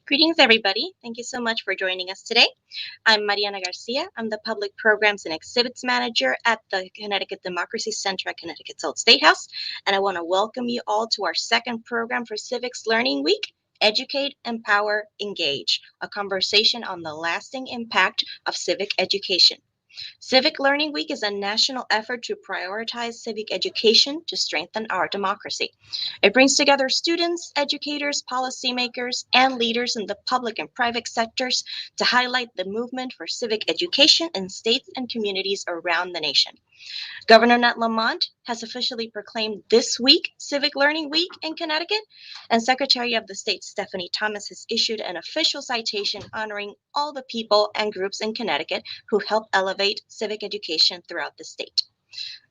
Greetings, everybody. Thank you so much for joining us today. I'm Mariana Garcia. I'm the Public Programs and Exhibits Manager at the Connecticut Democracy Center at Connecticut's Old State House, and I want to welcome you all to our second program for Civics Learning Week, Educate, Empower, Engage, a conversation on the lasting impact of civic education. Civic Learning Week is a national effort to prioritize civic education to strengthen our democracy. It brings together students, educators, policymakers, and leaders in the public and private sectors to highlight the movement for civic education in states and communities around the nation. Governor Ned Lamont has officially proclaimed this week Civic Learning Week in Connecticut, and Secretary of the State Stephanie Thomas has issued an official citation honoring all the people and groups in Connecticut who help elevate civic education throughout the state.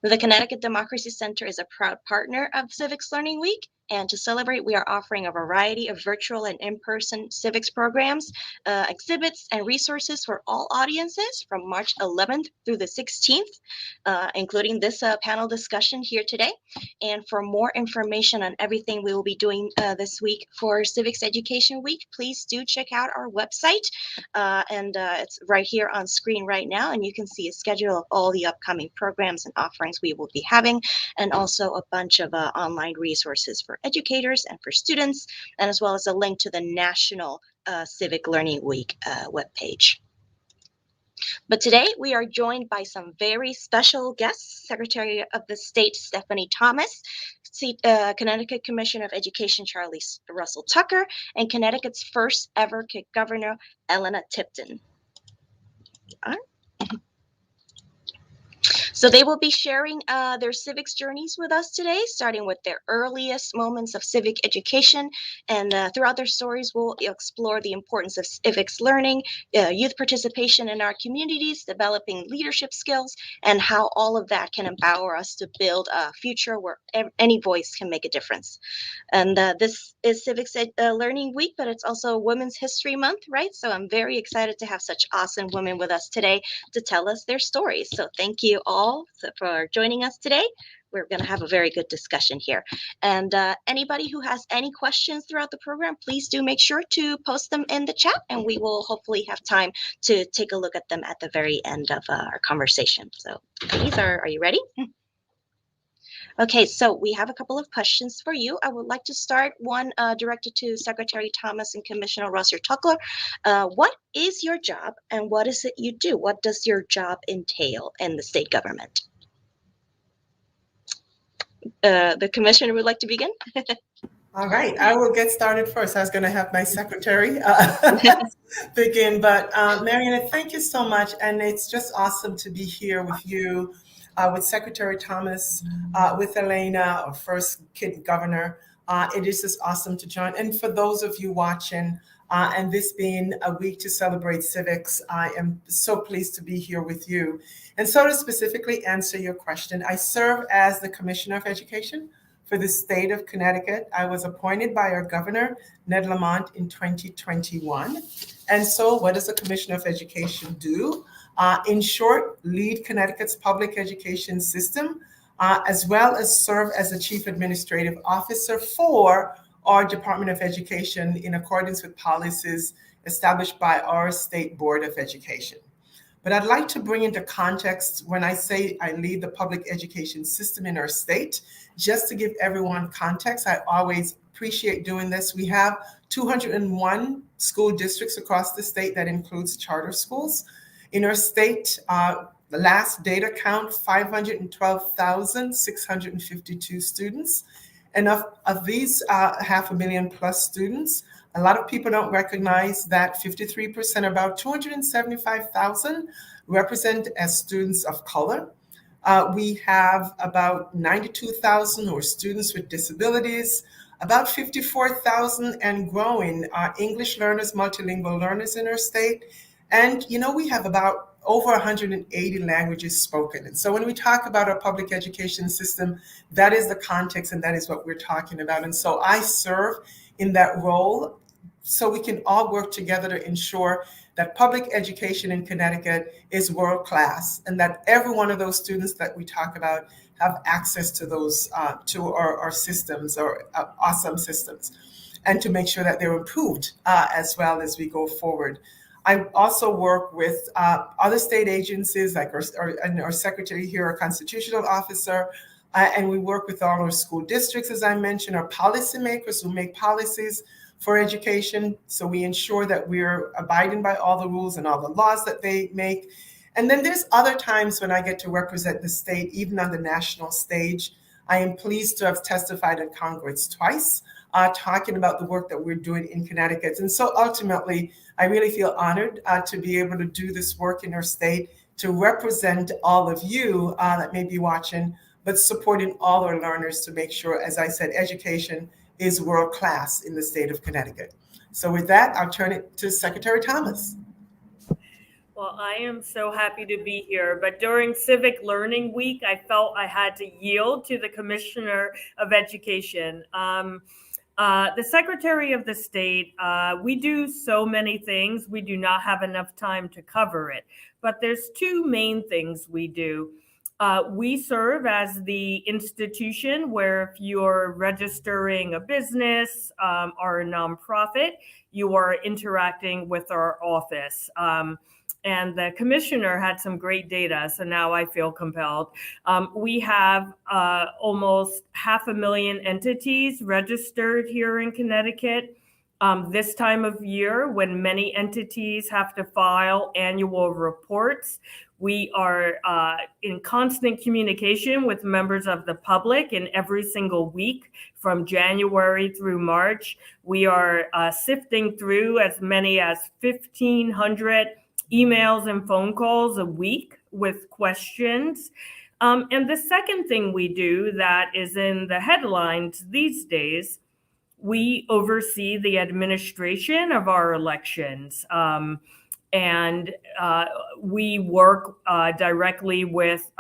The Connecticut Democracy Center is a proud partner of Civics Learning Week, and to celebrate, we are offering a variety of virtual and in-person civics programs, exhibits, and resources for all audiences from March 11th through the 16th, including this panel discussion here today. And for more information on everything we will be doing this week for Civics Education Week, please do check out our website. It's right here on screen right now, and you can see a schedule of all the upcoming programs and offerings we will be having, and also a bunch of online resources for educators and for students, and as well as a link to the National Civic Learning Week webpage. But today we are joined by some very special guests: Secretary of the State Stephanie Thomas, Connecticut Commissioner of Education Charlene Russell-Tucker, and Connecticut's first ever Kid Governor Elena Tipton. All right. So they will be sharing their civics journeys with us today, starting with their earliest moments of civic education. And throughout their stories, we'll explore the importance of civics learning, youth participation in our communities, developing leadership skills, and how all of that can empower us to build a future where any voice can make a difference. And this is Civics Learning Week, but it's also Women's History Month, right? So I'm very excited to have such awesome women with us today to tell us their stories. So thank you all for joining us today. We're going to have a very good discussion here. And anybody who has any questions throughout the program, please do make sure to post them in the chat, and we will hopefully have time to take a look at them at the very end of our conversation. So ladies, are you ready? Okay, so we have a couple of questions for you. I would like to start one directed to Secretary Thomas and Commissioner Russell-Tucker. What is your job, and what is it you do? What does your job entail in the state government? The commissioner would like to begin. All right, I will get started first. I was going to have my secretary begin, but Mariana, thank you so much. And it's just awesome to be here with you, with Secretary Thomas, with Elena, our first Kid Governor. It is just awesome to join. And for those of you watching, and this being a week to celebrate civics, I am so pleased to be here with you. And so to specifically answer your question, I serve as the Commissioner of Education for the state of Connecticut. I was appointed by our governor, Ned Lamont, in 2021. And so what does the Commissioner of Education do? In short, lead Connecticut's public education system, as well as serve as the Chief Administrative Officer for our Department of Education in accordance with policies established by our State Board of Education. But I'd like to bring into context when I say I lead the public education system in our state, just to give everyone context. I always appreciate doing this. We have 201 school districts across the state. That includes charter schools. In our state, the last data count, 512,652 students. And of these 500,000 plus students, a lot of people don't recognize that 53%, about 275,000, represent as students of color. We have about 92,000 who are students with disabilities, about 54,000 and growing are English learners, multilingual learners in our state. And, we have about over 180 languages spoken. And so when we talk about our public education system, that is the context and that is what we're talking about. And so I serve in that role so we can all work together to ensure that public education in Connecticut is world class and that every one of those students that we talk about have access to those, to our systems, or awesome systems. and to make sure that they're improved as well as we go forward. I also work with other state agencies, like our secretary here, our constitutional officer, and we work with all our school districts, as I mentioned, our policymakers who make policies for education. So we ensure that we're abiding by all the rules and all the laws that they make. And then there's other times when I get to represent the state, even on the national stage. I am pleased to have testified in Congress twice, talking about the work that we're doing in Connecticut. And so ultimately, I really feel honored to be able to do this work in our state, to represent all of you that may be watching, but supporting all our learners to make sure, as I said, education is world class in the state of Connecticut. So with that, I'll turn it to Secretary Thomas. Well, I am so happy to be here, but during Civic Learning Week, I felt I had to yield to the Commissioner of Education. The Secretary of the State, we do so many things, we do not have enough time to cover it, but there's two main things we do. We serve as the institution where if you're registering a business or a nonprofit, you are interacting with our office. And the commissioner had some great data, so now I feel compelled. We have almost 500,000 entities registered here in Connecticut. This time of year, when many entities have to file annual reports, we are in constant communication with members of the public, and every single week from January through March, we are sifting through as many as 1,500 emails and phone calls a week with questions. And the second thing we do that is in the headlines these days, we oversee the administration of our elections. And we work directly with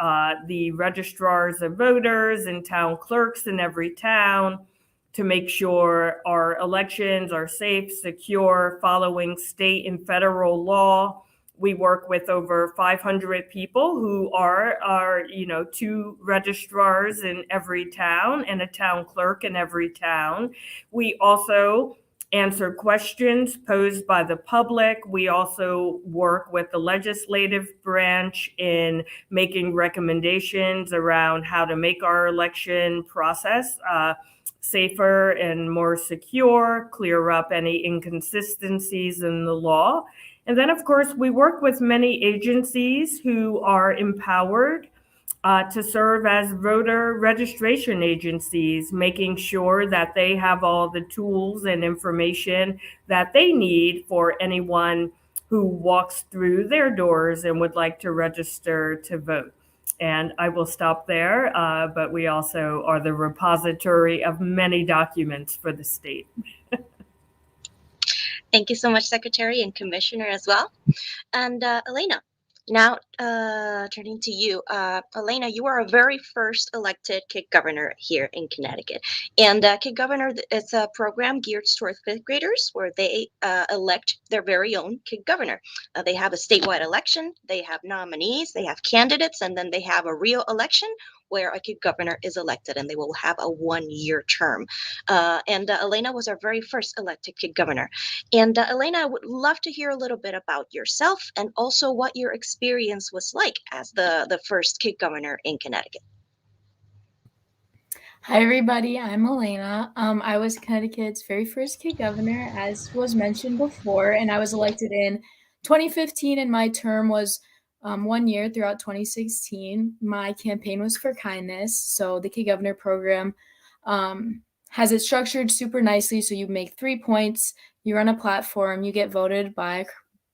the registrars of voters and town clerks in every town to make sure our elections are safe, secure, following state and federal law. We work with over 500 people who are two registrars in every town and a town clerk in every town. We also answer questions posed by the public. We also work with the legislative branch in making recommendations around how to make our election process safer and more secure, clear up any inconsistencies in the law. And then, of course, we work with many agencies who are empowered to serve as voter registration agencies, making sure that they have all the tools and information that they need for anyone who walks through their doors and would like to register to vote. And I will stop there, but we also are the repository of many documents for the state. Thank you so much, Secretary and Commissioner as well. And Elena, now turning to you. Elena, you are a very first elected Kid Governor here in Connecticut. And Kid Governor is a program geared toward fifth graders where they elect their very own Kid Governor. They have a statewide election, they have nominees, they have candidates, and then they have a real election where a Kid Governor is elected, and they will have a one-year term. And Elena was our very first elected Kid Governor. And Elena, I would love to hear a little bit about yourself and also what your experience was like as the first Kid Governor in Connecticut. Hi, everybody. I'm Elena. I was Connecticut's very first Kid Governor, as was mentioned before, and I was elected in 2015, and my term was 1 year throughout 2016. My campaign was for kindness. So the Kid Governor program has it structured super nicely. So you make 3 points, you run a platform, you get voted by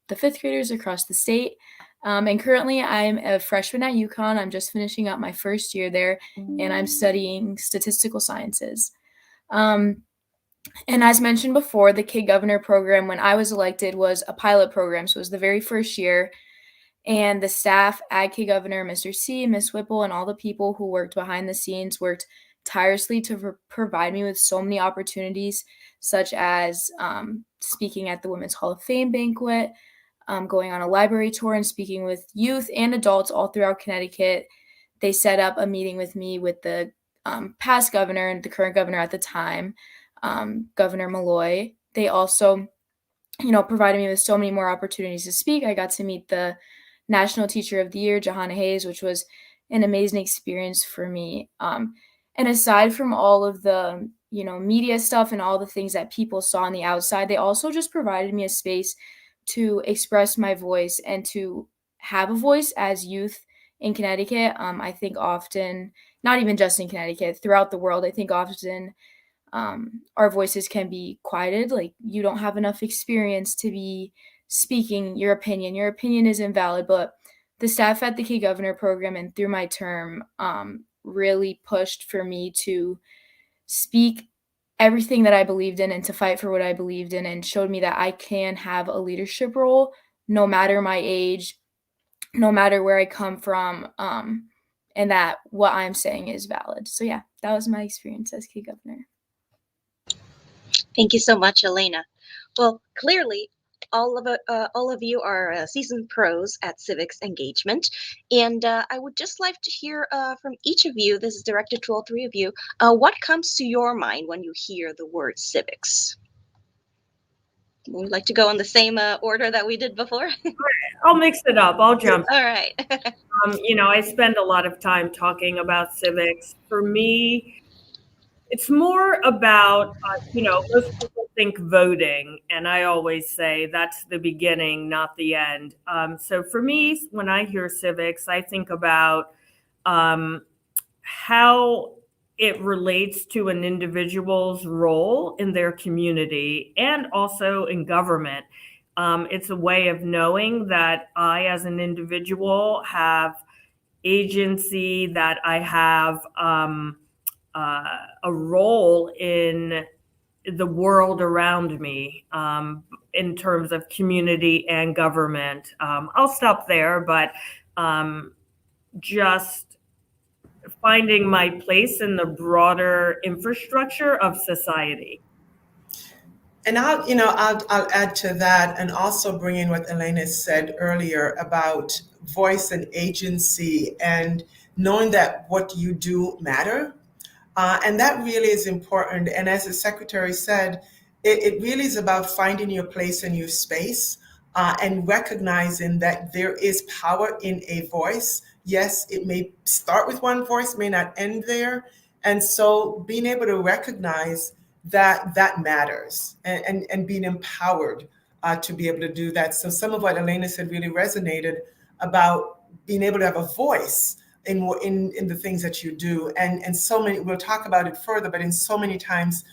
the fifth graders across the state. And currently I'm a freshman at UConn. I'm just finishing up my first year there, and I'm studying statistical sciences. And as mentioned before, the Kid Governor program, when I was elected, was a pilot program. So it was the very first year. And the staff at Kid Governor, Mr. C, Ms. Whipple, and all the people who worked behind the scenes worked tirelessly to provide me with so many opportunities, such as speaking at the Women's Hall of Fame banquet, going on a library tour, and speaking with youth and adults all throughout Connecticut. They set up a meeting with me with the past governor and the current governor at the time. Governor Malloy. They also, provided me with so many more opportunities to speak. I got to meet the National Teacher of the Year, Johanna Hayes, which was an amazing experience for me. And aside from all of the, media stuff and all the things that people saw on the outside, they also just provided me a space to express my voice and to have a voice as youth in Connecticut. I think often, not even just in Connecticut, throughout the world, I think often our voices can be quieted. Like, you don't have enough experience to be speaking your opinion. Your opinion is invalid, but the staff at the Kid Governor program and through my term really pushed for me to speak everything that I believed in and to fight for what I believed in, and showed me that I can have a leadership role no matter my age, no matter where I come from, and that what I'm saying is valid. So yeah, that was my experience as Kid Governor. Thank you so much, Elena. Well, clearly, all of you are seasoned pros at civics engagement, and I would just like to hear from each of you. This is directed to all three of you. What comes to your mind when you hear the word civics? Would you like to go in the same order that we did before? I'll mix it up. I'll jump. All right. I spend a lot of time talking about civics. For me, it's more about, most people think voting, and I always say that's the beginning, not the end. So for me, when I hear civics, I think about how it relates to an individual's role in their community and also in government. It's a way of knowing that I, as an individual, have agency, that I have a role in the world around me in terms of community and government. I'll stop there, but just finding my place in the broader infrastructure of society. And I'll add to that, and also bring in what Elena said earlier about voice and agency, and knowing that what you do matter. And that really is important. And as the secretary said, it really is about finding your place and your space, and recognizing that there is power in a voice. Yes, it may start with one voice, may not end there. And so being able to recognize that matters, and being empowered to be able to do that. So some of what Elena said really resonated about being able to have a voice in the things that you do. And so many, we'll talk about it further, but in so many times,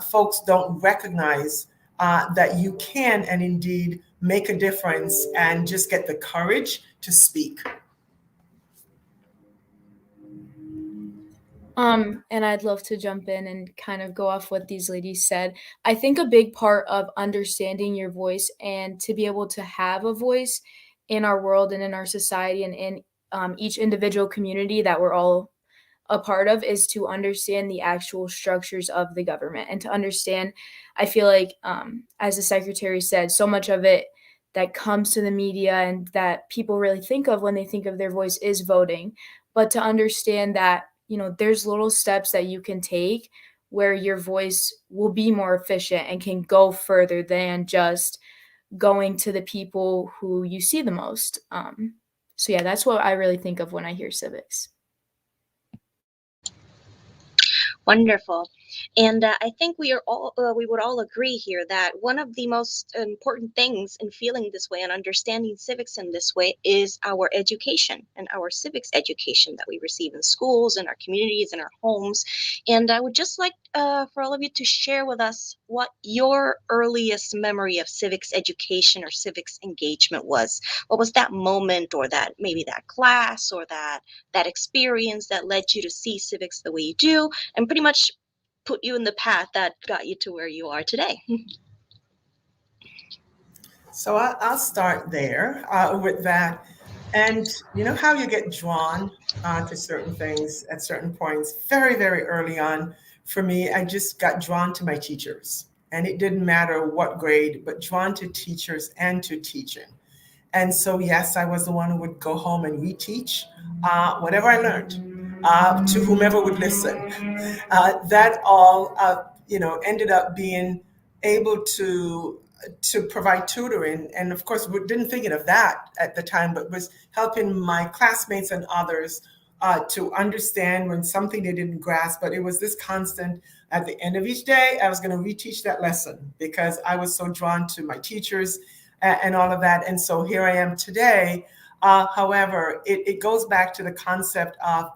folks don't recognize that you can and indeed make a difference and just get the courage to speak. And I'd love to jump in and kind of go off what these ladies said. I think a big part of understanding your voice and to be able to have a voice in our world and in our society and in each individual community that we're all a part of is to understand the actual structures of the government, and to understand, I feel like, as the secretary said, so much of it that comes to the media and that people really think of when they think of their voice is voting. But to understand that, there's little steps that you can take where your voice will be more efficient and can go further than just going to the people who you see the most. So yeah, that's what I really think of when I hear civics. Wonderful. And I think we would all agree here that one of the most important things in feeling this way and understanding civics in this way is our education and our civics education that we receive in schools, in our communities, in our homes. And I would just like for all of you to share with us what your earliest memory of civics education or civics engagement was. What was that moment, or that maybe that class, or that experience that led you to see civics the way you do, and pretty much put you in the path that got you to where you are today? So I'll start there with that. And you know how you get drawn to certain things at certain points. Very, very early on, for me, I just got drawn to my teachers. And it didn't matter what grade, but drawn to teachers and to teaching. And so, yes, I was the one who would go home and reteach whatever I learned to whomever would listen. That all ended up being able to provide tutoring. And of course, we didn't think of that at the time, but was helping my classmates and others to understand when something they didn't grasp. But it was this constant, at the end of each day, I was going to reteach that lesson because I was so drawn to my teachers and all of that. And so here I am today. However, it goes back to the concept of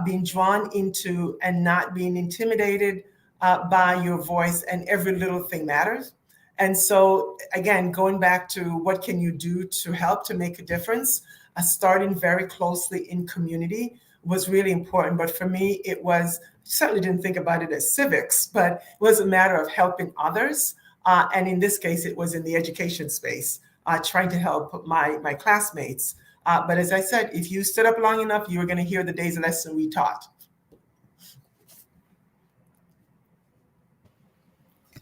being drawn into and not being intimidated by your voice, and every little thing matters. And so, again, going back to what can you do to help to make a difference, starting very closely in community was really important. But for me, it was, certainly didn't think about it as civics, but it was a matter of helping others. And in this case, it was in the education space, trying to help my classmates. But as I said, if you stood up long enough, you were going to hear the day's lesson we taught.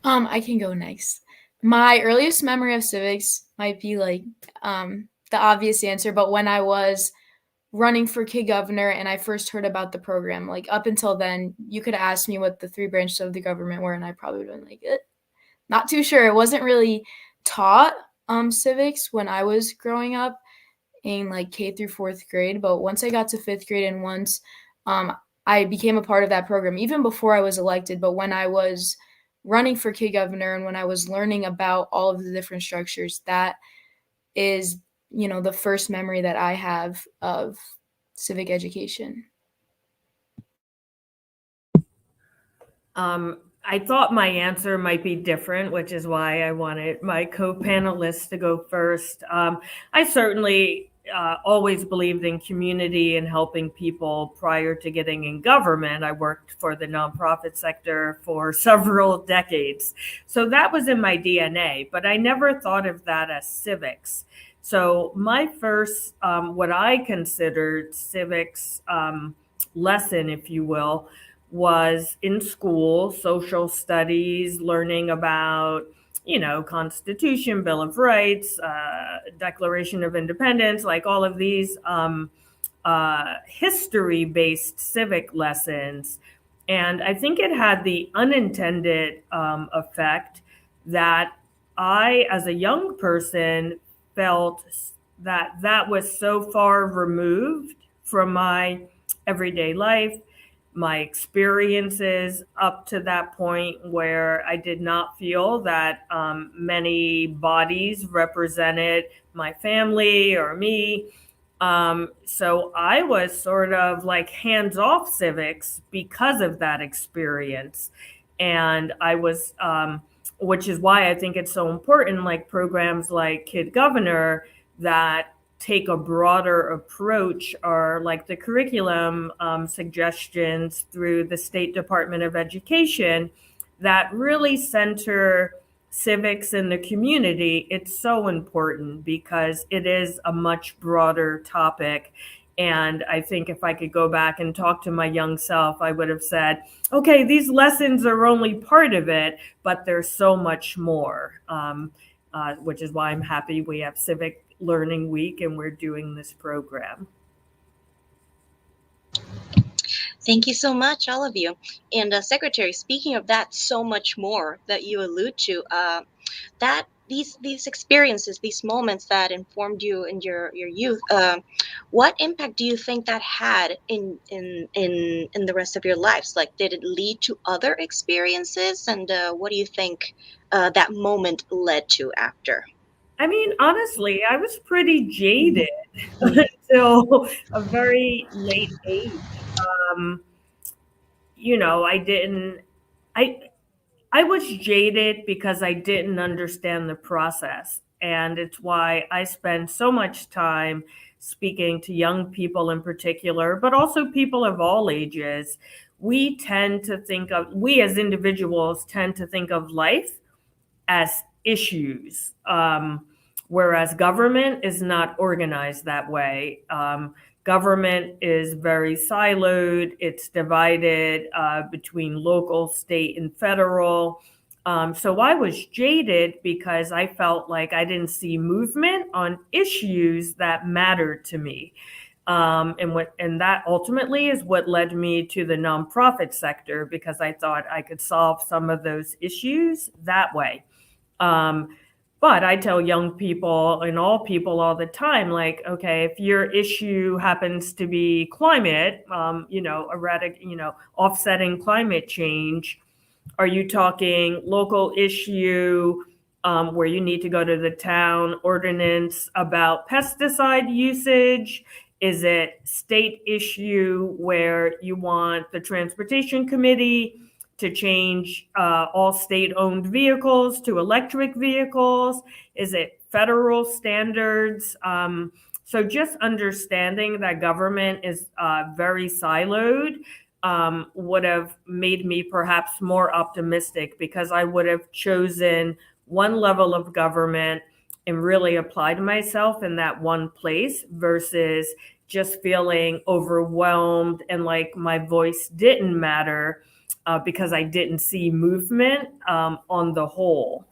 I can go next. My earliest memory of civics might be like the obvious answer, but when I was running for Kid Governor and I first heard about the program, like up until then, you could ask me what the 3 branches of the government were, and I probably would have been like, not too sure. It wasn't really taught civics when I was growing up in like K through 4th grade, but once I got to 5th grade and once I became a part of that program, even before I was elected, but when I was running for Kid Governor and when I was learning about all of the different structures, that is, the first memory that I have of civic education. I thought my answer might be different, which is why I wanted my co-panelists to go first. I certainly always believed in community and helping people prior to getting in government. I worked for the nonprofit sector for several decades. So that was in my DNA, but I never thought of that as civics. So my first, what I considered civics lesson, if you will, was in school, social studies, learning about, Constitution, Bill of Rights, Declaration of Independence, like all of these history-based civic lessons. And I think it had the unintended effect that I, as a young person, felt that was so far removed from my everyday life, my experiences up to that point, where I did not feel that many bodies represented my family or me. So I was sort of like hands-off civics because of that experience. And I was, which is why I think it's so important, like programs like Kid Governor that take a broader approach, or like the curriculum suggestions through the State Department of Education that really center civics in the community. It's so important because it is a much broader topic. And I think if I could go back and talk to my young self, I would have said, okay, these lessons are only part of it, but there's so much more, which is why I'm happy we have Civic Learning Week and we're doing this program. Thank you so much, all of you. And Secretary, speaking of that, so much more that you allude to, that these experiences, these moments that informed you in your youth, what impact do you think that had in the rest of your lives? Like, did it lead to other experiences? And what do you think that moment led to after? I mean, honestly, I was pretty jaded until a very late age. I was jaded because I didn't understand the process. And it's why I spend so much time speaking to young people in particular, but also people of all ages. We as individuals tend to think of life as issues, whereas government is not organized that way. Government is very siloed. It's divided between local, state, and federal. So I was jaded because I felt like I didn't see movement on issues that mattered to me. And that ultimately is what led me to the nonprofit sector, because I thought I could solve some of those issues that way. But I tell young people and all people all the time, like, okay, if your issue happens to be climate, offsetting climate change, are you talking local issue where you need to go to the town ordinance about pesticide usage? Is it state issue where you want the transportation committee to change all state-owned vehicles to electric vehicles? Is it federal standards? So just understanding that government is very siloed would have made me perhaps more optimistic, because I would have chosen one level of government and really applied myself in that one place, versus just feeling overwhelmed and like my voice didn't matter because I didn't see movement on the whole.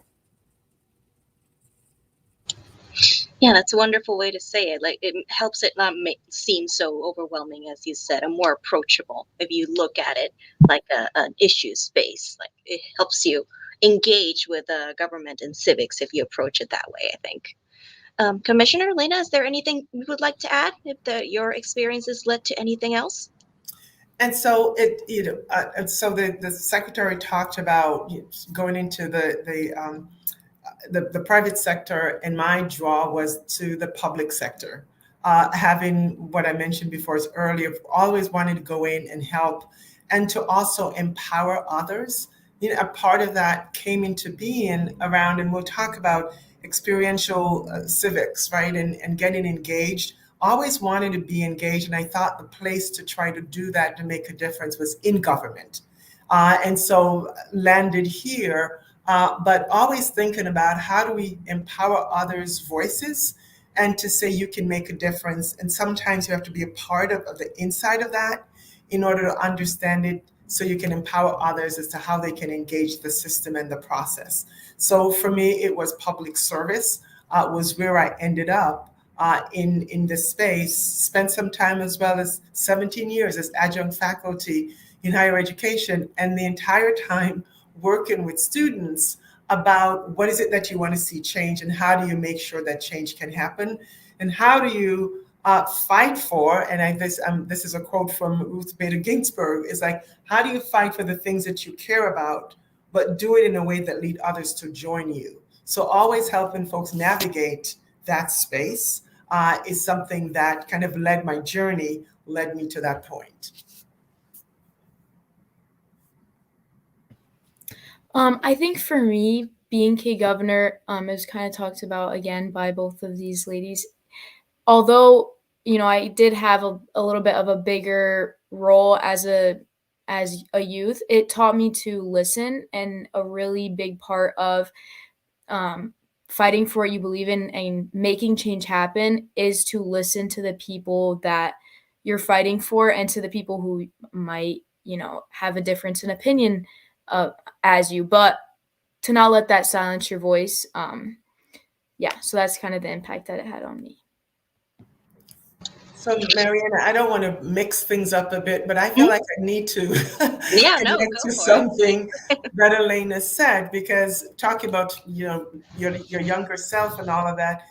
Yeah, that's a wonderful way to say it. Like, it helps it not seem so overwhelming, as you said, and more approachable if you look at it like an issue space. Like, it helps you engage with government and civics if you approach it that way, I think. Commissioner Elena, is there anything you would like to add if your experiences led to anything else? And so the secretary talked about going into the private sector, and my draw was to the public sector. Having what I mentioned before is earlier, always wanted to go in and help, and to also empower others. A part of that came into being around, and we'll talk about experiential civics, right? And getting engaged. Always wanted to be engaged, and I thought the place to try to do that, to make a difference, was in government. And so landed here, but always thinking about how do we empower others' voices, and to say you can make a difference. And sometimes you have to be a part of the inside of that in order to understand it, so you can empower others as to how they can engage the system and the process. So for me, it was public service, was where I ended up in this space. Spent some time, as well as 17 years as adjunct faculty in higher education, and the entire time working with students about what is it that you want to see change, and how do you make sure that change can happen, and how do you fight for, and this is a quote from Ruth Bader Ginsburg, is like, how do you fight for the things that you care about, but do it in a way that lead others to join you? So always helping folks navigate that space is something that kind of led me to that point. I think for me, being Kid Governor, is kind of talked about again by both of these ladies. Although, I did have a little bit of a bigger role as a youth, it taught me to listen, and a really big part of fighting for what you believe in and making change happen is to listen to the people that you're fighting for, and to the people who might, have a difference in opinion as you, but to not let that silence your voice. So that's kind of the impact that it had on me. So, Mariana, I don't want to mix things up a bit, but I feel like I need to connect to something that Elena said, because talking about your younger self and all of that,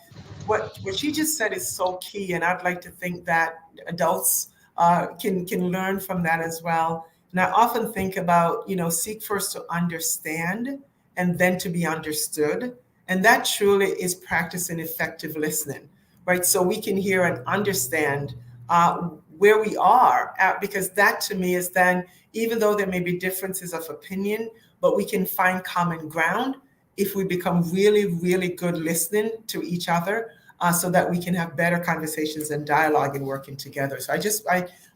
what she just said is so key, and I'd like to think that adults can learn from that as well. And I often think about, seek first to understand, and then to be understood, and that truly is practicing effective listening. Right, so we can hear and understand where we are at, because that to me is then, even though there may be differences of opinion, but we can find common ground if we become really, really good listening to each other, so that we can have better conversations and dialogue and working together. So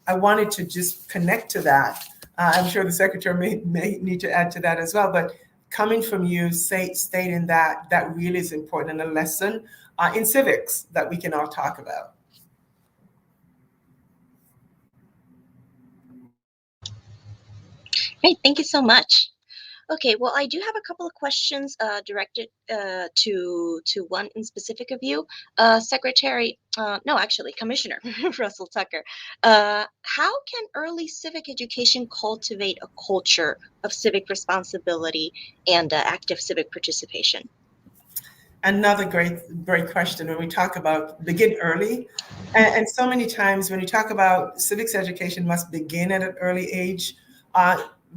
I wanted to just connect to that. I'm sure the secretary may need to add to that as well, but coming from you, stating that really is important, and a lesson in civics that we can all talk about. Great, thank you so much. Okay, well, I do have a couple of questions directed to one in specific of you, Commissioner Russell-Tucker. How can early civic education cultivate a culture of civic responsibility and active civic participation? Another great question. When we talk about begin early, and so many times when you talk about civics education must begin at an early age.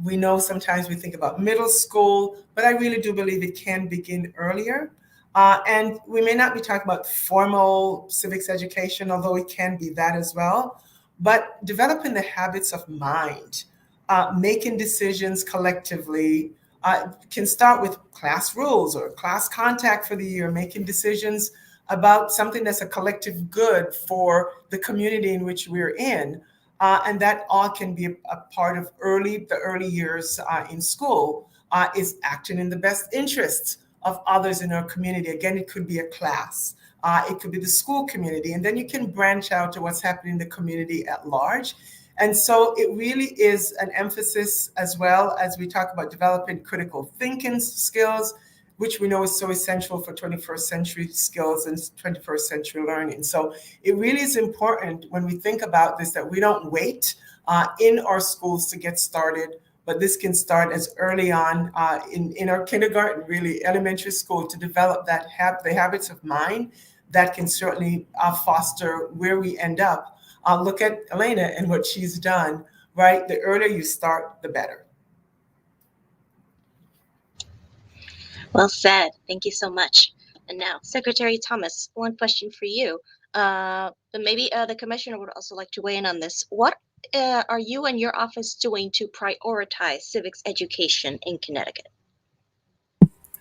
We know sometimes we think about middle school, but I really do believe it can begin earlier. And we may not be talking about formal civics education, although it can be that as well. But developing the habits of mind, making decisions collectively, can start with class rules or class contact for the year, making decisions about something that's a collective good for the community in which we're in. And that all can be a part of the early years in school, is acting in the best interests of others in our community. Again, it could be a class, it could be the school community, and then you can branch out to what's happening in the community at large. And so it really is an emphasis, as well as we talk about developing critical thinking skills, which we know is so essential for 21st century skills and 21st century learning. So it really is important when we think about this that we don't wait in our schools to get started, but this can start as early on in our kindergarten, really elementary school, to develop the habits of mind that can certainly foster where we end up. Look at Elena and what she's done, right? The earlier you start, the better. Well said. Thank you so much. And now, Secretary Thomas, one question for you. But maybe the commissioner would also like to weigh in on this. What are you and your office doing to prioritize civics education in Connecticut?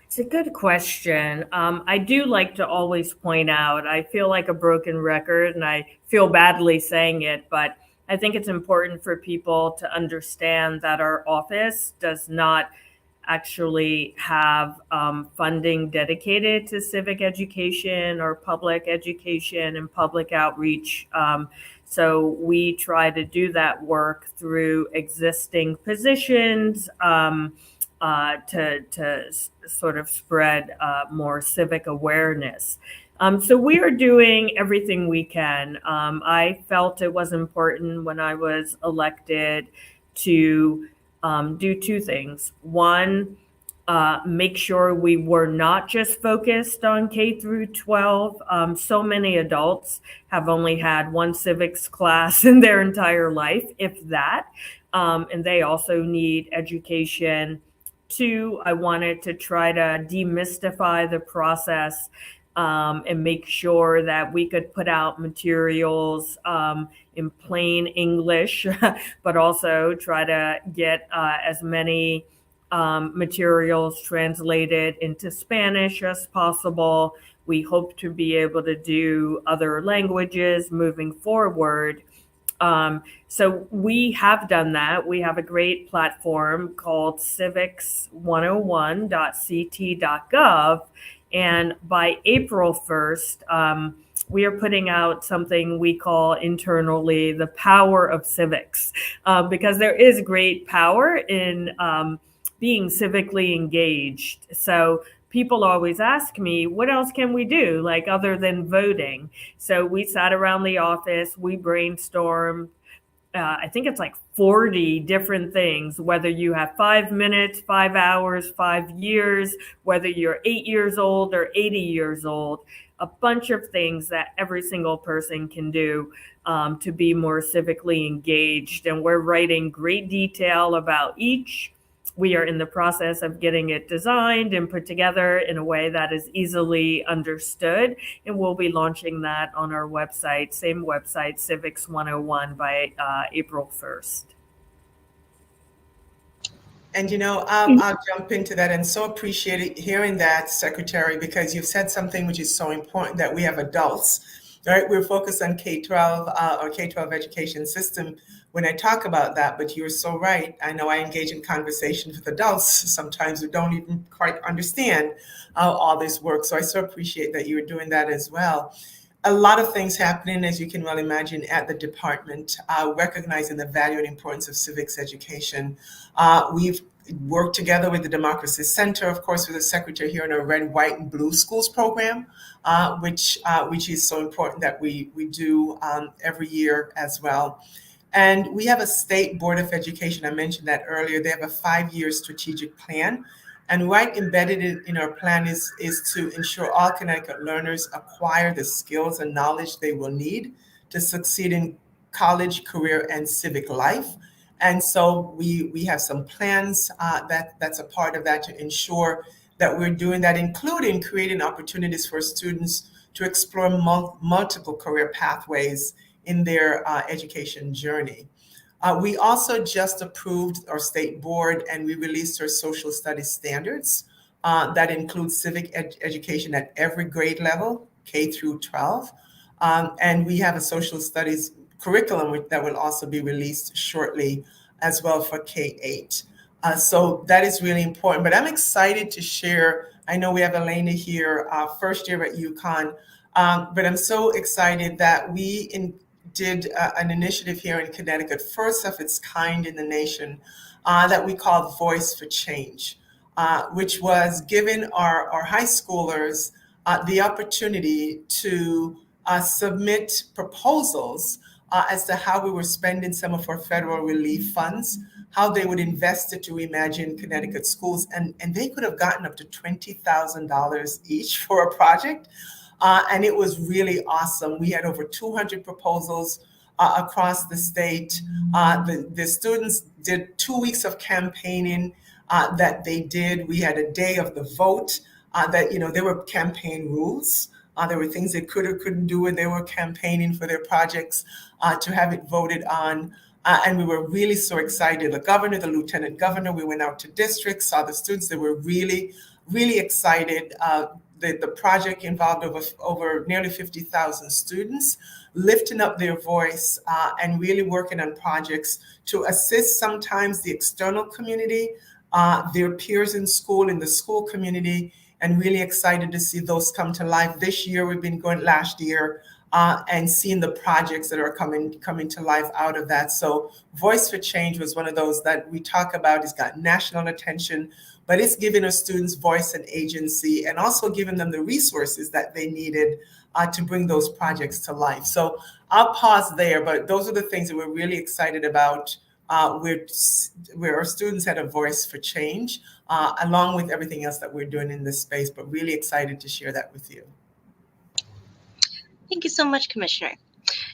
It's a good question. I do like to always point out, I feel like a broken record and I feel badly saying it, but I think it's important for people to understand that our office does not actually have funding dedicated to civic education or public education and public outreach. So we try to do that work through existing positions, to sort of spread more civic awareness. So we are doing everything we can. I felt it was important when I was elected to do two things. One, make sure we were not just focused on K through 12. So many adults have only had one civics class in their entire life, if that. And they also need education. Two, I wanted to try to demystify the process and make sure that we could put out materials in plain English, but also try to get as many materials translated into Spanish as possible. We hope to be able to do other languages moving forward. So we have done that. We have a great platform called civics101.ct.gov. And by April 1st, we are putting out something we call internally the power of civics, because there is great power in being civically engaged. So people always ask me, what else can we do, like other than voting? So we sat around the office, we brainstormed, I think it's like 40 different things, whether you have 5 minutes, 5 hours, 5 years, whether you're 8 years old or 80 years old, a bunch of things that every single person can do to be more civically engaged. And we're writing great detail about each. We are in the process of getting it designed and put together in a way that is easily understood. And we'll be launching that on our website, same website, Civics 101, by April 1st. And, I'll jump into that, and so appreciate hearing that, Secretary, because you've said something which is so important, that we have adults, right? We're focused on K-12 or K-12 education system when I talk about that, but you're so right. I know I engage in conversations with adults sometimes who don't even quite understand how all this works. So I so appreciate that you're doing that as well. A lot of things happening, as you can well imagine, at the department, recognizing the value and importance of civics education. We've work together with the Democracy Center, of course, with the secretary here in our Red, White, and Blue Schools program, which is so important that we do every year as well. And we have a state board of education. I mentioned that earlier. They have a 5-year strategic plan. And right embedded in our plan is to ensure all Connecticut learners acquire the skills and knowledge they will need to succeed in college, career, and civic life. And so we have some plans that's a part of that to ensure that we're doing that, including creating opportunities for students to explore multiple career pathways in their education journey. We also just approved our state board and we released our social studies standards that include civic education at every grade level, K through 12. And we have a social studies curriculum that will also be released shortly as well for K-8. So that is really important. But I'm excited to share, I know we have Elena here, first year at UConn, but I'm so excited that we did an initiative here in Connecticut, first of its kind in the nation, that we called Voice for Change, which was giving our high schoolers the opportunity to submit proposals as to how we were spending some of our federal relief funds, how they would invest it to reimagine Connecticut schools, and they could have gotten up to $20,000 each for a project. And it was really awesome. We had over 200 proposals across the state. The students did 2 weeks of campaigning that they did. We had a day of the vote there were campaign rules. There were things they could or couldn't do when they were campaigning for their projects to have it voted on. And we were really so excited. The governor, the lieutenant governor, we went out to districts, saw the students. They were really, really excited. The project involved over nearly 50,000 students lifting up their voice and really working on projects to assist sometimes the external community, their peers in school, in the school community, and really excited to see those come to life. This year, we've been going last year and seeing the projects that are coming to life out of that. So Voice for Change was one of those that we talk about. It's got national attention, but it's giving our students voice and agency and also giving them the resources that they needed to bring those projects to life. So I'll pause there, but those are the things that we're really excited about where our students had a voice for change, along with everything else that we're doing in this space, but really excited to share that with you. Thank you so much, Commissioner.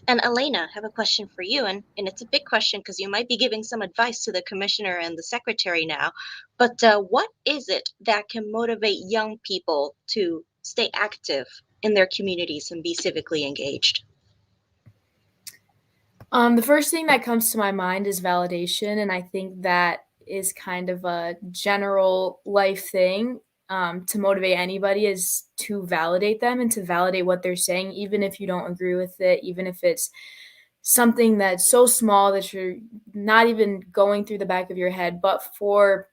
And Elena, I have a question for you, and it's a big question because you might be giving some advice to the commissioner and the secretary now, but what is it that can motivate young people to stay active in their communities and be civically engaged? The first thing that comes to my mind is validation, and I think that is kind of a general life thing. To motivate anybody is to validate them and to validate what they're saying, even if you don't agree with it, even if it's something that's so small that you're not even going through the back of your head. But for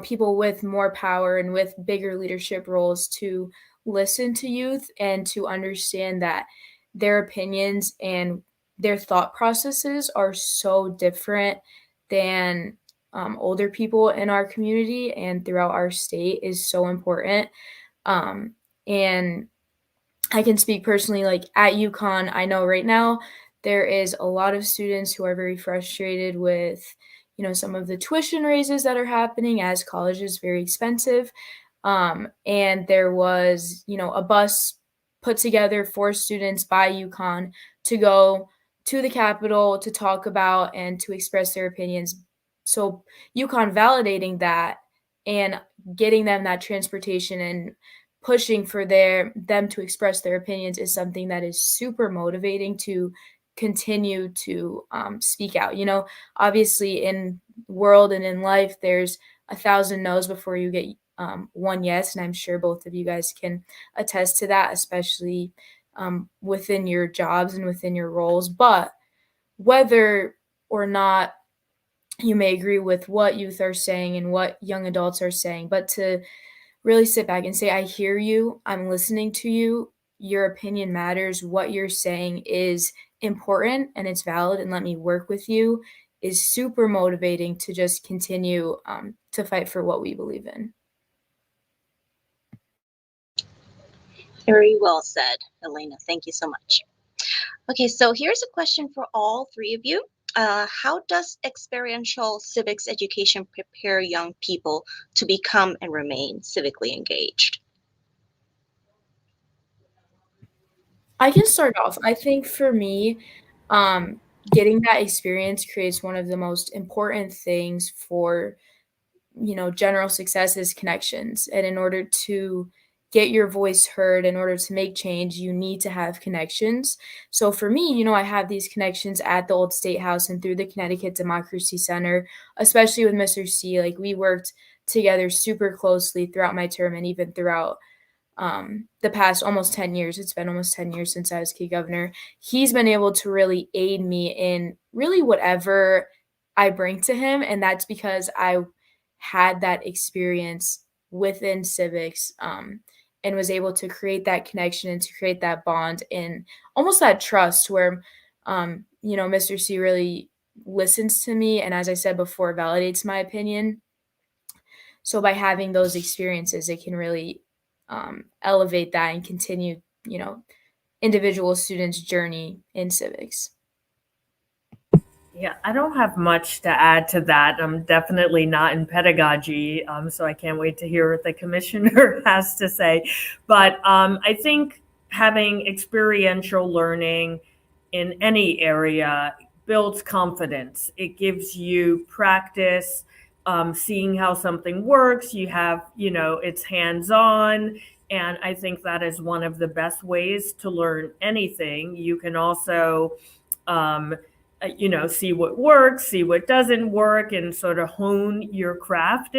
people with more power and with bigger leadership roles to listen to youth and to understand that their opinions and their thought processes are so different than older people in our community and throughout our state is so important. And I can speak personally, like at UConn, I know right now there is a lot of students who are very frustrated with, some of the tuition raises that are happening as college is very expensive. And there was, a bus put together for students by UConn to go to the Capitol to talk about and to express their opinions. So UConn validating that and getting them that transportation and pushing for them to express their opinions is something that is super motivating to continue to speak out. Obviously in world and in life, there's 1,000 no's before you get one yes. And I'm sure both of you guys can attest to that, especially within your jobs and within your roles. But whether or not you may agree with what youth are saying and what young adults are saying, but to really sit back and say, I hear you, I'm listening to you, your opinion matters, what you're saying is important and it's valid, and let me work with you is super motivating to just continue to fight for what we believe in. Very well said, Elena. Thank you so much. Okay, so here's a question for all three of you. How does experiential civics education prepare young people to become and remain civically engaged? I can start off. I think for me, getting that experience creates one of the most important things for, general success is connections. And in order to get your voice heard, in order to make change, you need to have connections. So for me, I have these connections at the Old State House and through the Connecticut Democracy Center, especially with Mr. C. Like, we worked together super closely throughout my term and even throughout the past almost 10 years. It's been almost 10 years since I was Kid Governor. He's been able to really aid me in really whatever I bring to him. And that's because I had that experience within civics and was able to create that connection and to create that bond and almost that trust where, Mr. C really listens to me. And as I said before, validates my opinion. So by having those experiences, it can really elevate that and continue, individual students' journey in civics. Yeah, I don't have much to add to that. I'm definitely not in pedagogy, so I can't wait to hear what the commissioner has to say. But I think having experiential learning in any area builds confidence. It gives you practice, seeing how something works. You have, it's hands-on. And I think that is one of the best ways to learn anything. You can also, see what works, see what doesn't work, and sort of hone your craft,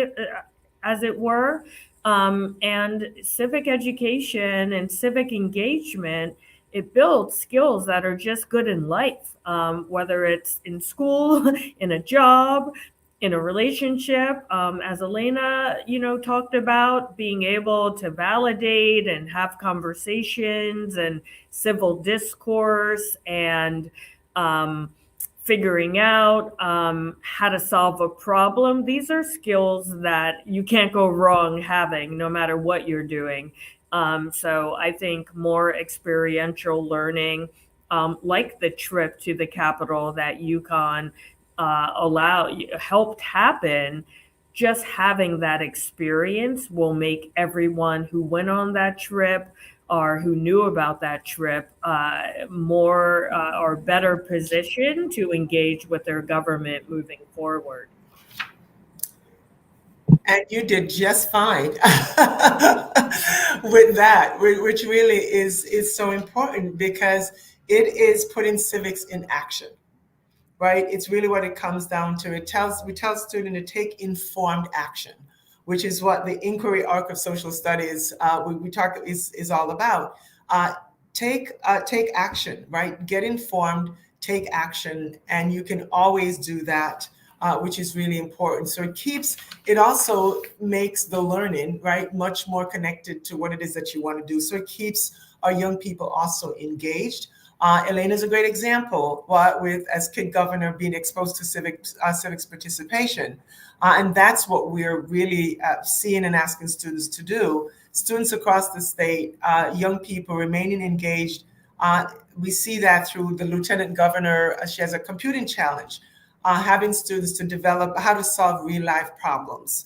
as it were. And civic education and civic engagement, it builds skills that are just good in life, whether it's in school, in a job, in a relationship, as Elena, talked about, being able to validate and have conversations and civil discourse and figuring out how to solve a problem. These are skills that you can't go wrong having no matter what you're doing. So I think more experiential learning, like the trip to the Capitol that UConn helped happen, just having that experience will make everyone who went on that trip or who knew about that trip more or better positioned to engage with their government moving forward. And you did just fine with that, which really is so important because it is putting civics in action, right? It's really what it comes down to. We tell students to take informed action, which is what the inquiry arc of social studies we talk is all about. Take action, right? Get informed, take action, and you can always do that, which is really important. So it also makes the learning, right, much more connected to what it is that you want to do. So it keeps our young people also engaged. Elena's a great example as Kid Governor being exposed to civics participation. And that's what we're really seeing and asking students to do. Students across the state, young people remaining engaged. We see that through the Lieutenant Governor. She has a computing challenge, having students to develop how to solve real life problems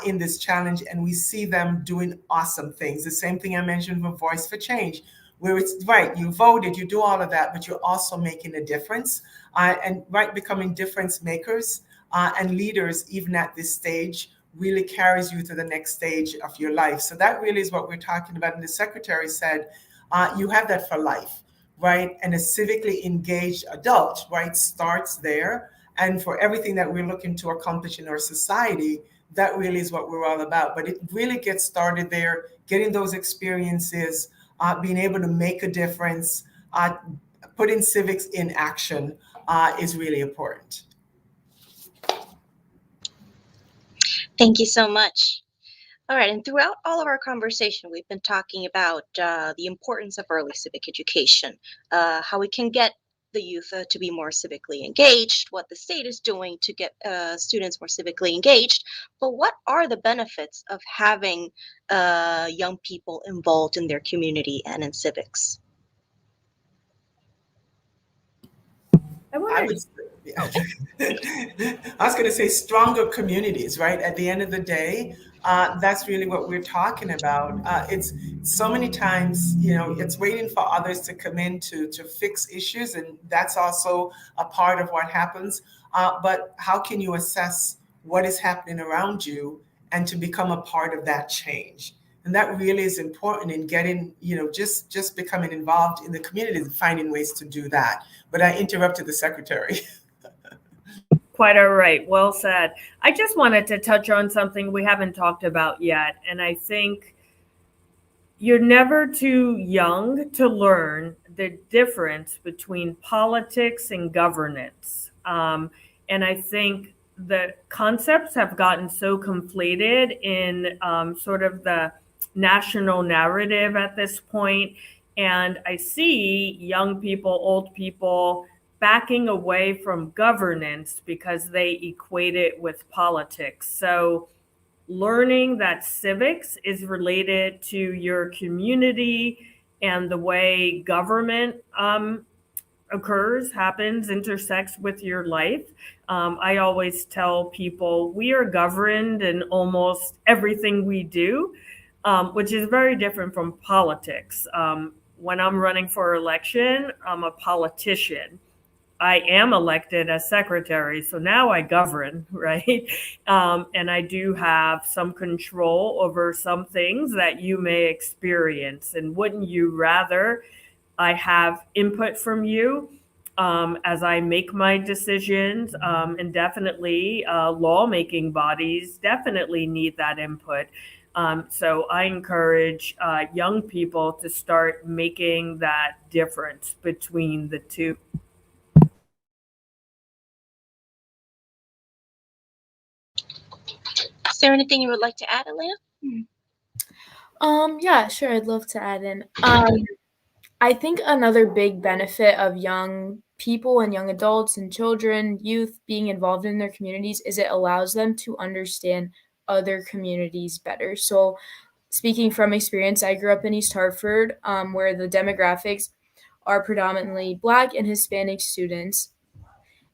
in this challenge. And we see them doing awesome things. The same thing I mentioned for Voice for Change, where it's right, you voted, you do all of that, but you're also making a difference and becoming difference makers and leaders, even at this stage, really carries you to the next stage of your life. So that really is what we're talking about. And the secretary said, you have that for life, right? And a civically engaged adult, right, starts there. And for everything that we're looking to accomplish in our society, that really is what we're all about. But it really gets started there, getting those experiences, being able to make a difference, putting civics in action is really important. Thank you so much. All right, and throughout all of our conversation, we've been talking about the importance of early civic education, how we can get the youth to be more civically engaged, what the state is doing to get students more civically engaged, but what are the benefits of having young people involved in their community and in civics? I would. I was going to say stronger communities, right? At the end of the day, that's really what we're talking about. It's so many times, it's waiting for others to come in to fix issues, and that's also a part of what happens. But how can you assess what is happening around you and to become a part of that change? And that really is important in getting, just becoming involved in the community and finding ways to do that. But I interrupted the secretary. Quite all right. Well said. I just wanted to touch on something we haven't talked about yet. And I think you're never too young to learn the difference between politics and governance. And I think the concepts have gotten so conflated in sort of the national narrative at this point. And I see young people, old people backing away from governance because they equate it with politics. So learning that civics is related to your community and the way government occurs, happens, intersects with your life. I always tell people we are governed in almost everything we do, which is very different from politics. When I'm running for election, I'm a politician. I am elected as secretary, so now I govern, right? And I do have some control over some things that you may experience. And wouldn't you rather I have input from you as I make my decisions? And definitely lawmaking bodies definitely need that input. So I encourage young people to start making that difference between the two. Is there anything you would like to add, Elena? Yeah, sure. I'd love to add in. I think another big benefit of young people and young adults and children, youth being involved in their communities is it allows them to understand other communities better. So speaking from experience, I grew up in East Hartford, where the demographics are predominantly Black and Hispanic students.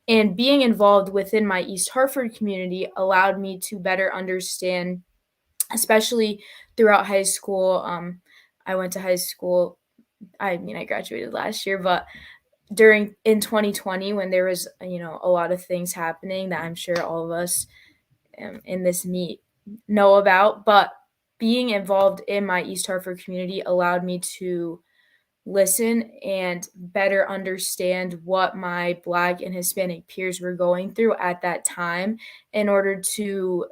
And being involved within my East Hartford community allowed me to better understand, especially throughout high school. I went to high school. I graduated last year, but in 2020, when there was, a lot of things happening that I'm sure all of us in this meet know about, but being involved in my East Hartford community allowed me to listen and better understand what my Black and Hispanic peers were going through at that time in order to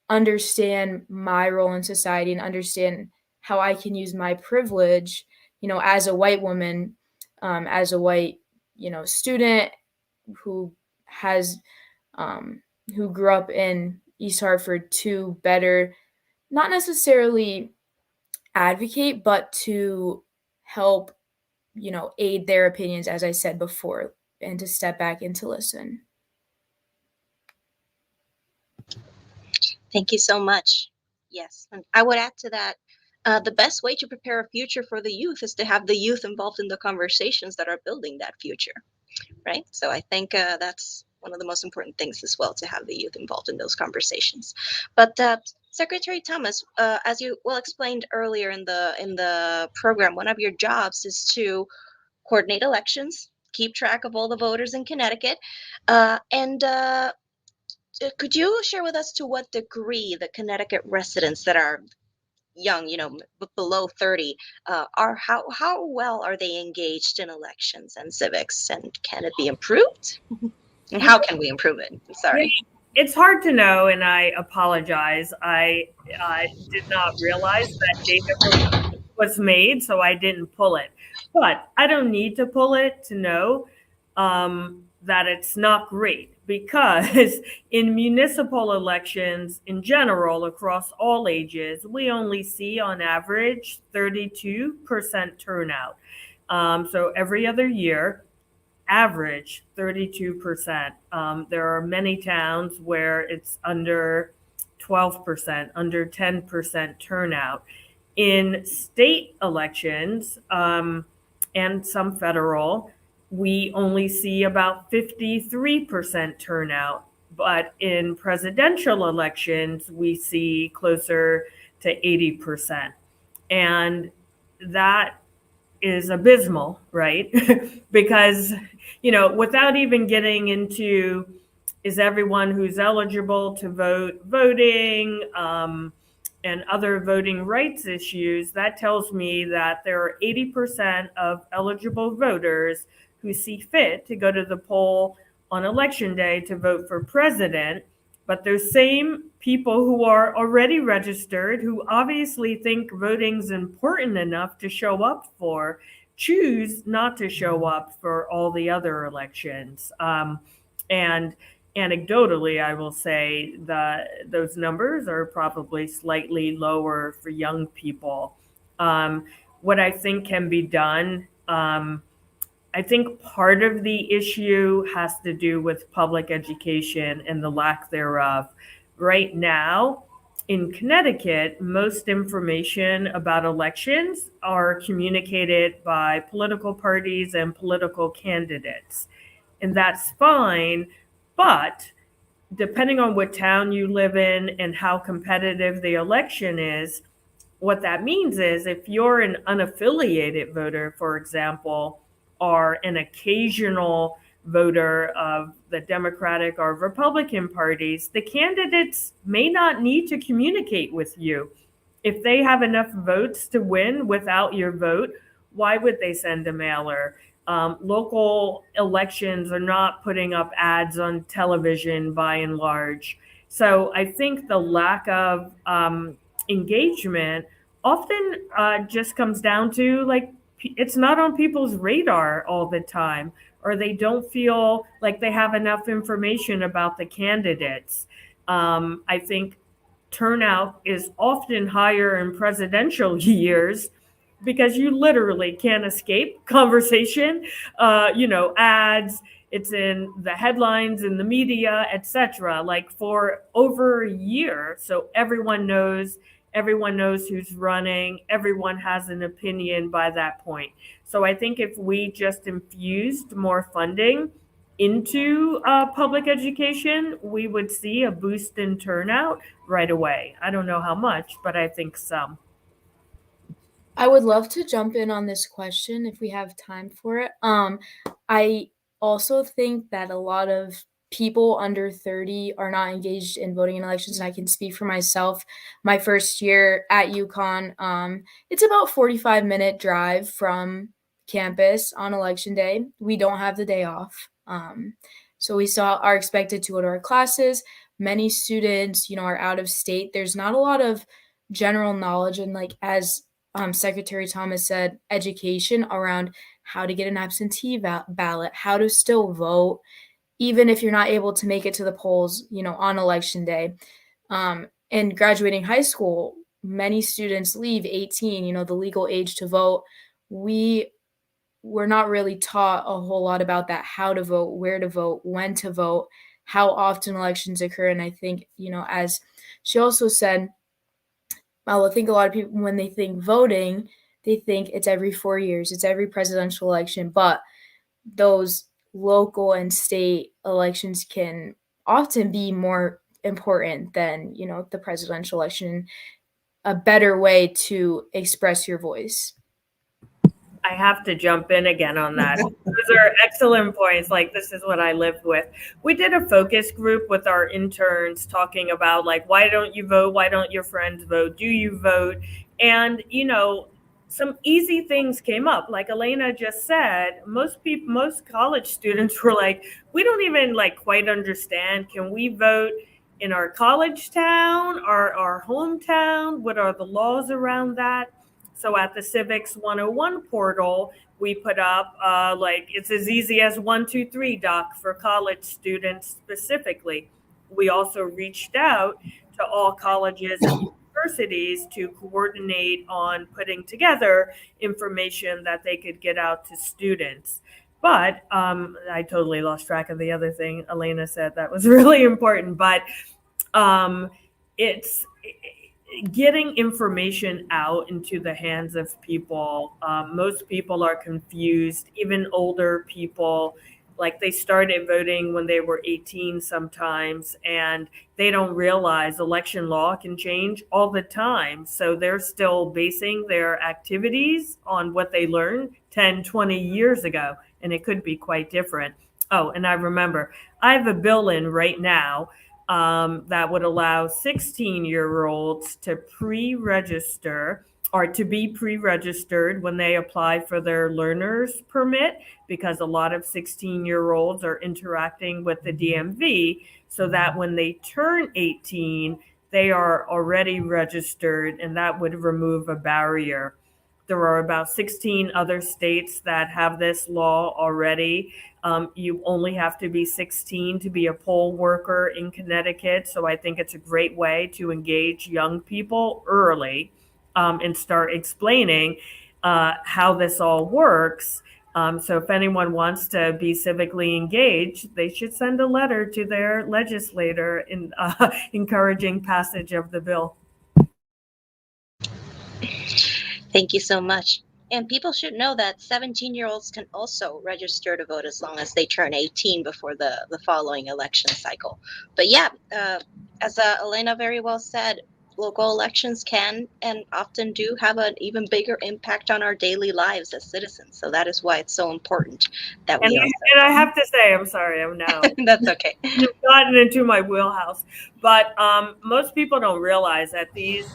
understand my role in society and understand how I can use my privilege, as a white woman, as a white, student who has, who grew up in East Hartford to better, not necessarily advocate, but to help, aid their opinions, as I said before, and to step back and to listen. Thank you so much. Yes, and I would add to that, the best way to prepare a future for the youth is to have the youth involved in the conversations that are building that future, right? So I think that's one of the most important things as well, to have the youth involved in those conversations. But Secretary Thomas, as you well explained earlier in the program, one of your jobs is to coordinate elections, keep track of all the voters in Connecticut, and could you share with us to what degree the Connecticut residents that are young, below 30, are how well are they engaged in elections and civics, and can it be improved? And how can we improve it? I'm sorry. It's hard to know, and I apologize. I did not realize that data was made, so I didn't pull it. But I don't need to pull it to know that it's not great, because in municipal elections in general, across all ages, we only see on average 32% turnout. So every other year. average 32%. There are many towns where it's under 12%, under 10% turnout. In state elections and some federal, we only see about 53% turnout. But in presidential elections, we see closer to 80%. And that is abysmal, right? Because, without even getting into is everyone who's eligible to vote voting and other voting rights issues, that tells me that there are 80% of eligible voters who see fit to go to the poll on election day to vote for president. But those same people who are already registered, who obviously think voting's important enough to show up for, choose not to show up for all the other elections. And anecdotally, I will say that those numbers are probably slightly lower for young people. What I think can be done, I think part of the issue has to do with public education and the lack thereof. Right now, in Connecticut, most information about elections are communicated by political parties and political candidates. And that's fine, but depending on what town you live in and how competitive the election is, what that means is if you're an unaffiliated voter, for example, or an occasional voter of the Democratic or Republican parties, the candidates may not need to communicate with you. If they have enough votes to win without your vote, why would they send a mailer? Local elections are not putting up ads on television by and large. So I think the lack of engagement often just comes down to it's not on people's radar all the time, or they don't feel like they have enough information about the candidates. I think turnout is often higher in presidential years because you literally can't escape conversation, ads, it's in the headlines, in the media, etc. Like for over a year. So everyone knows who's running, everyone has an opinion by that point. So I think if we just infused more funding into public education, we would see a boost in turnout right away. I don't know how much, but I think some. I would love to jump in on this question if we have time for it. I also think that a lot of people under 30 are not engaged in voting in elections, and I can speak for myself. My first year at UConn, it's about 45-minute drive from campus on election day. We don't have the day off. So we are expected to go to our classes. Many students, are out of state. There's not a lot of general knowledge, and as Secretary Thomas said, education around how to get an absentee ballot, how to still vote, even if you're not able to make it to the polls, on election day. And graduating high school, many students leave 18, the legal age to vote. We're not really taught a whole lot about that, how to vote, where to vote, when to vote, how often elections occur. And I think, as she also said, I think a lot of people, when they think voting, they think it's every 4 years, it's every presidential election, but those local and state elections can often be more important than, the presidential election, a better way to express your voice. I have to jump in again on that. Those are excellent points. This is what I lived with. We did a focus group with our interns talking about why don't you vote? Why don't your friends vote? Do you vote? And, some easy things came up. Like Elena just said, most college students were like, we don't even quite understand. Can we vote in our college town or our hometown? What are the laws around that? So at the Civics 101 portal, we put up it's as easy as 1, 2, 3 doc for college students specifically. We also reached out to all colleges and universities to coordinate on putting together information that they could get out to students. But I totally lost track of the other thing Elena said that was really important. But it's getting information out into the hands of people. Most people are confused, even older people. Like they started voting when they were 18 sometimes, and they don't realize election law can change all the time. So they're still basing their activities on what they learned 10, 20 years ago, and it could be quite different. Oh, and I remember I have a bill in right now that would allow 16-year-olds to pre-register or to be pre-registered when they apply for their learner's permit, because a lot of 16-year-olds are interacting with the DMV, so that when they turn 18, they are already registered, and that would remove a barrier. There are about 16 other states that have this law already. You only have to be 16 to be a poll worker in Connecticut. So I think it's a great way to engage young people early and start explaining how this all works. So if anyone wants to be civically engaged, they should send a letter to their legislator encouraging passage of the bill. Thank you so much. And people should know that 17-year-olds can also register to vote as long as they turn 18 before the following election cycle. But yeah, as Elena very well said, local elections can and often do have an even bigger impact on our daily lives as citizens. So that is why it's so important that we and I have to say, I'm sorry, I'm now. That's okay. You've gotten into my wheelhouse. But most people don't realize that these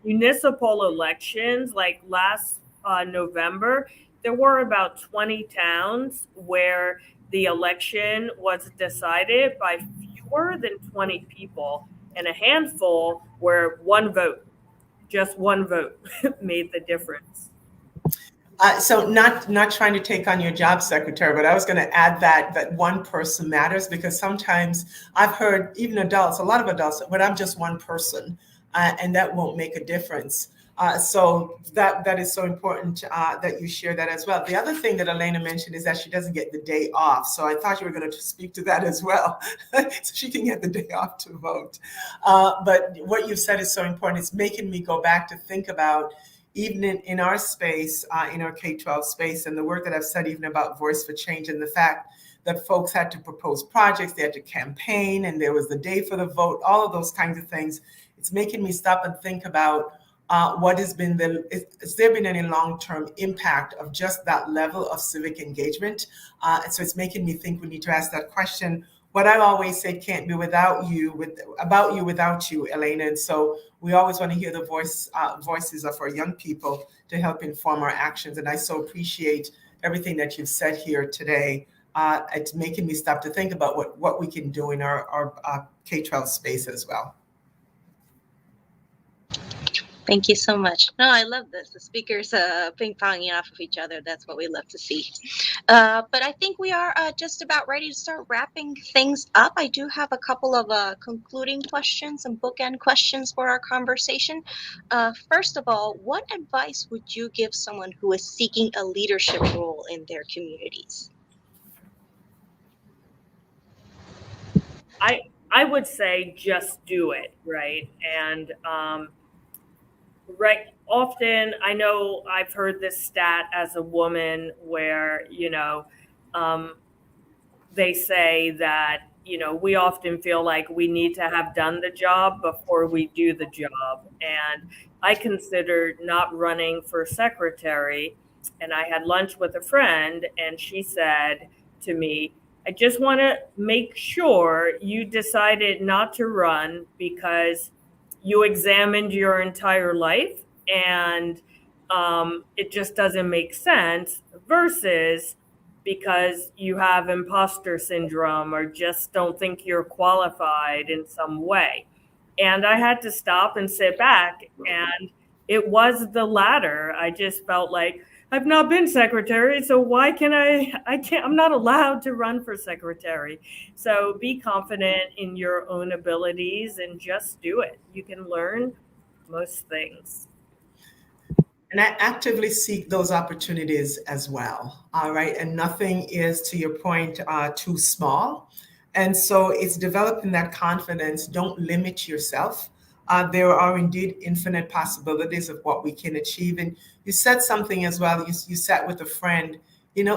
municipal elections, like last November, there were about 20 towns where the election was decided by fewer than 20 people, and a handful where just one vote made the difference. So not trying to take on your job, Secretary, but I was going to add that one person matters, because sometimes I've heard even adults, a lot of adults, but I'm just one person, and that won't make a difference. So that is so important that you share that as well. The other thing that Elena mentioned is that she doesn't get the day off. So I thought you were going to speak to that as well, so she can get the day off to vote. But what you said is so important. It's making me go back to think about, even in our space, in our K-12 space, and the work that I've said even about Voice for Change, and the fact that folks had to propose projects, they had to campaign, and there was the day for the vote, all of those kinds of things. It's making me stop and think about what has been has there been any long-term impact of just that level of civic engagement? And so it's making me think we need to ask that question. What I always say can't be without you, without you, Elena. And so we always want to hear the voices of our young people to help inform our actions. And I so appreciate everything that you've said here today. It's making me stop to think about what we can do in our K-12 space as well. Thank you so much. No, I love this. The speakers ping-ponging off of each other. That's what we love to see. But I think we are just about ready to start wrapping things up. I do have a couple of concluding questions and bookend questions for our conversation. First of all, what advice would you give someone who is seeking a leadership role in their communities? I would say just do it, right? And right, often I know I've heard this stat as a woman where, they say that, we often feel like we need to have done the job before we do the job. And I considered not running for secretary, and I had lunch with a friend, and she said to me, I just want to make sure you decided not to run because you examined your entire life and it just doesn't make sense, versus because you have imposter syndrome or just don't think you're qualified in some way. And I had to stop and sit back, and it was the latter. I just felt like, I've not been secretary, so why can I'm not allowed to run for secretary. So be confident in your own abilities and just do it. You can learn most things. And I actively seek those opportunities as well. All right. And nothing is, to your point, too small. And so it's developing that confidence. Don't limit yourself. There are indeed infinite possibilities of what we can achieve. And you said something as well. You sat with a friend.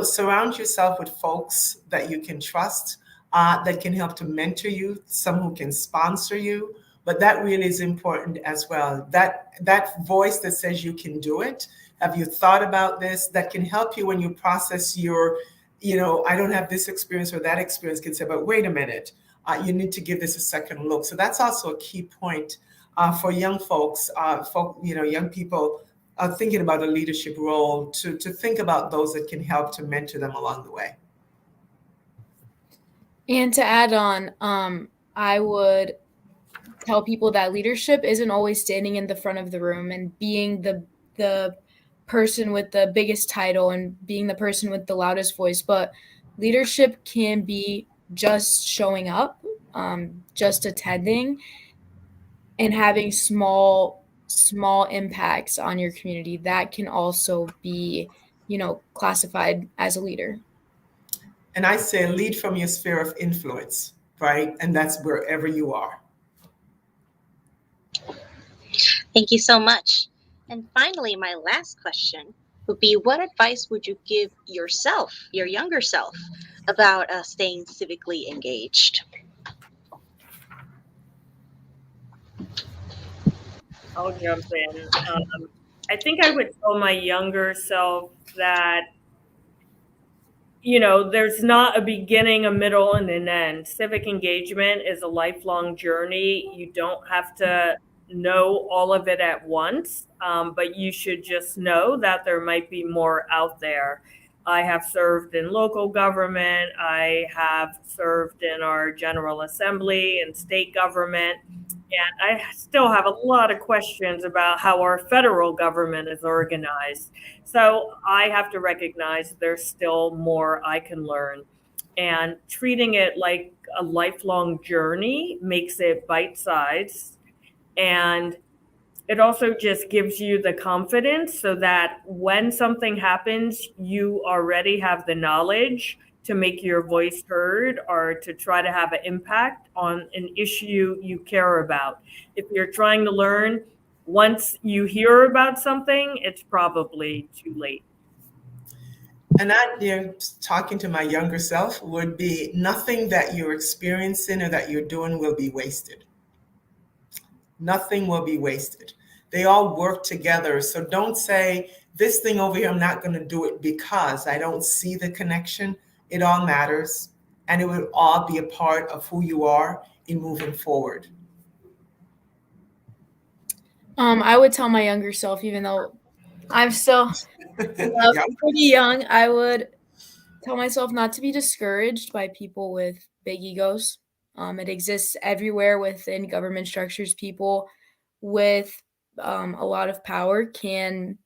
Surround yourself with folks that you can trust, that can help to mentor you, some who can sponsor you, but that really is important as well. That voice that says you can do it. Have you thought about this? That can help you when you process your, I don't have this experience or that experience, can say, but wait a minute, you need to give this a second look. So that's also a key point for young folks, young people thinking about a leadership role, to think about those that can help to mentor them along the way. And to add on, I would tell people that leadership isn't always standing in the front of the room and being the person with the biggest title and being the person with the loudest voice, but leadership can be just showing up, just attending, and having small impacts on your community. That can also be, classified as a leader. And I say lead from your sphere of influence, right? And that's wherever you are. Thank you so much. And finally, my last question would be, what advice would you give yourself, your younger self, about staying civically engaged? I'll jump in. I think I would tell my younger self that, there's not a beginning, a middle, and an end. Civic engagement is a lifelong journey. You don't have to know all of it at once, but you should just know that there might be more out there. I have served in local government. I have served in our General Assembly and state government. And I still have a lot of questions about how our federal government is organized. So I have to recognize there's still more I can learn. And treating it like a lifelong journey makes it bite-sized. And it also just gives you the confidence so that when something happens, you already have the knowledge to make your voice heard or to try to have an impact on an issue you care about. If you're trying to learn, once you hear about something, it's probably too late. And talking to my younger self would be, nothing that you're experiencing or that you're doing will be wasted. Nothing will be wasted. They all work together. So don't say, this thing over here, I'm not going to do it because I don't see the connection. It all matters. And it will all be a part of who you are in moving forward. I would tell my younger self, even though I'm still pretty young, I would tell myself not to be discouraged by people with big egos. It exists everywhere within government structures. People with a lot of power can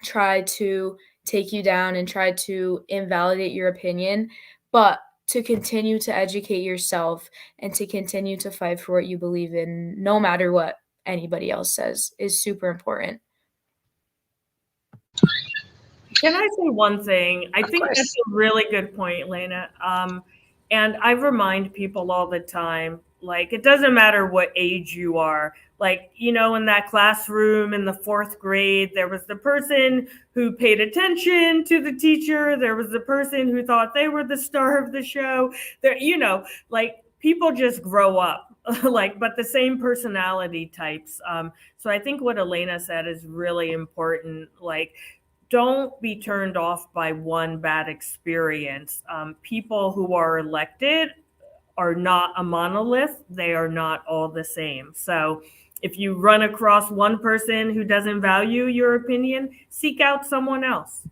try to take you down and try to invalidate your opinion, but to continue to educate yourself and to continue to fight for what you believe in, no matter what anybody else says, is super important. Can I say one thing? I think course. that's a really good point, Elena. And I remind people all the time, like, it doesn't matter what age you are. Like, in that classroom in the 4th grade, there was the person who paid attention to the teacher. There was the person who thought they were the star of the show. There, like, people just grow up, but the same personality types. So I think what Elena said is really important. Like, don't be turned off by one bad experience. People who are elected are not a monolith. They are not all the same. So if you run across one person who doesn't value your opinion, seek out someone else.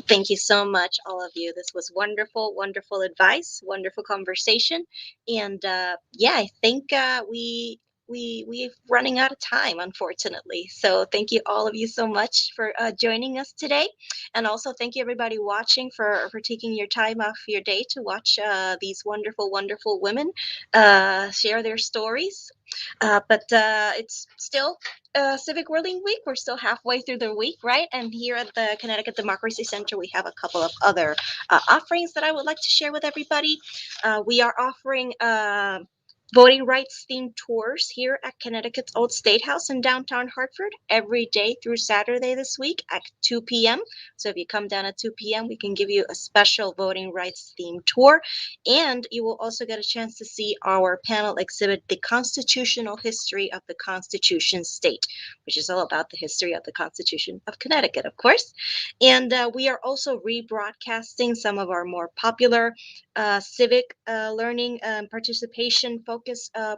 Thank you so much, all of you. This was wonderful, wonderful advice, wonderful conversation. And I think we we're running out of time, unfortunately. So thank you, all of you, so much for joining us today, and also thank you everybody watching for taking your time off your day to watch these wonderful women share their stories. But it's still Civic Learning Week. We're still halfway through the week, right? And here at the Connecticut Democracy Center, we have a couple of other offerings that I would like to share with everybody. We are offering voting rights themed tours here at Connecticut's Old State House in downtown Hartford every day through Saturday this week at 2 p.m. So if you come down at 2 p.m., we can give you a special voting rights themed tour. And you will also get a chance to see our panel exhibit, The Constitutional History of the Constitution State, which is all about the history of the Constitution of Connecticut, of course. And we are also rebroadcasting some of our more popular civic learning and participation focused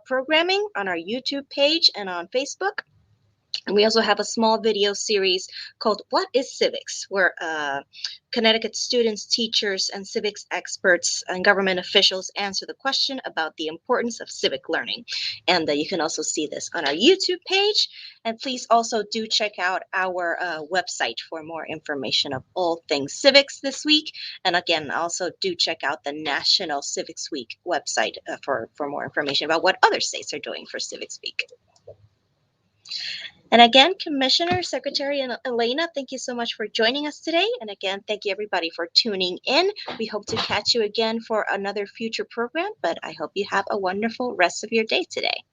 programming on our YouTube page and on Facebook. And we also have a small video series called What is Civics, where Connecticut students, teachers, and civics experts and government officials answer the question about the importance of civic learning. And you can also see this on our YouTube page. And please also do check out our website for more information of all things civics this week. And again, also do check out the National Civics Week website for more information about what other states are doing for Civics Week. And again, Commissioner, Secretary, and Elena, thank you so much for joining us today. And again, thank you everybody for tuning in. We hope to catch you again for another future program, but I hope you have a wonderful rest of your day today.